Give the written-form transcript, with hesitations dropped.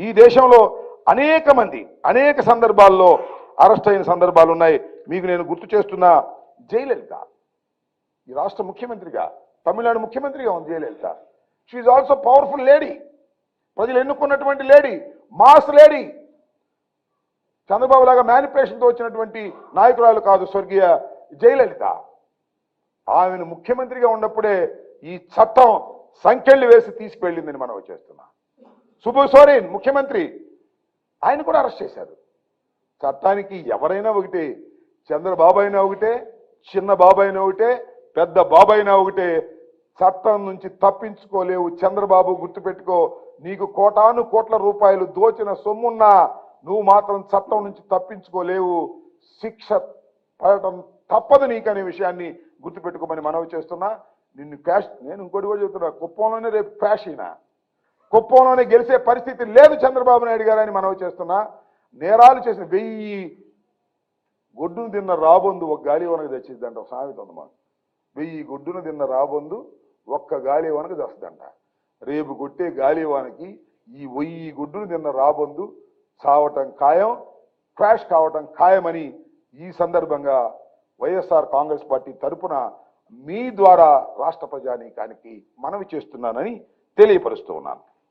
ఈ దేశంలో అనేక మంది అనేక సందర్భాల్లో అరెస్ట్ అయిన సందర్భాలు ఉన్నాయి. మీకు నేను గుర్తు చేస్తున్న జయలలిత ఈ రాష్ట్ర ముఖ్యమంత్రిగా, తమిళనాడు ముఖ్యమంత్రిగా ఉంది Jayalalitha. She also powerful lady, ప్రజలు ఎన్నుకున్నటువంటి లేడీ, మాస్ లేడీ. చంద్రబాబు లాగా మ్యానిపులేషన్తో వచ్చినటువంటి నాయకురాలు కాదు స్వర్గీయ జయలలిత. ఆమెను ముఖ్యమంత్రిగా ఉన్నప్పుడే ఈ చట్టం సంఖ్యలు వేసి తీసుకువెళ్ళిందని మనం చేస్తున్నాం. సుబ్బు సోరెన్ ముఖ్యమంత్రి, ఆయన కూడా అరెస్ట్ చేశారు. చట్టానికి ఎవరైనా ఒకటే, చంద్రబాబు అయినా ఒకటే, చిన్న బాబు అయినా ఒకటే, పెద్ద బాబు అయినా ఒకటే. చట్టం నుంచి తప్పించుకోలేవు. చంద్రబాబు గుర్తుపెట్టుకో, నీకు కోటాను కోట్ల రూపాయలు దోచిన సొమ్మున్నా నువ్వు మాత్రం చట్టం నుంచి తప్పించుకోలేవు. శిక్ష పడటం తప్పదు నీకు అనే విషయాన్ని గుర్తుపెట్టుకోమని మనవి చేస్తున్నా. నిన్ను క్యాష్, నేను ఇంకోటి కూడా చెబుతున్నా, కుప్పంలోనే రేపు క్రాష్ అయినా, కుప్పంలోనే గెలిచే పరిస్థితి లేదు చంద్రబాబు నాయుడు గారు అని మనవి చేస్తున్నా. నేరాలు చేసిన 1000 గొడ్డును తిన్న రాబొందు ఒక గాలివానకు తెచ్చిద్దంట. ఒక సామెత ఉంది మాకు. 1000 గొడ్డును తిన్న రాబొందు ఒక్క గాలివానకు తెస్తుందంట. రేపు కొట్టే గాలివానకి ఈ 1000 గొడ్డును తిన్న రాబొందు చావటం ఖాయం, క్రాష్ కావటం ఖాయమని ఈ సందర్భంగా వైఎస్ఆర్ కాంగ్రెస్ పార్టీ తరపున మీ ద్వారా రాష్ట్ర ప్రజానీకానికి మనవి చేస్తున్నానని తెలియపరుస్తూ ఉన్నాను.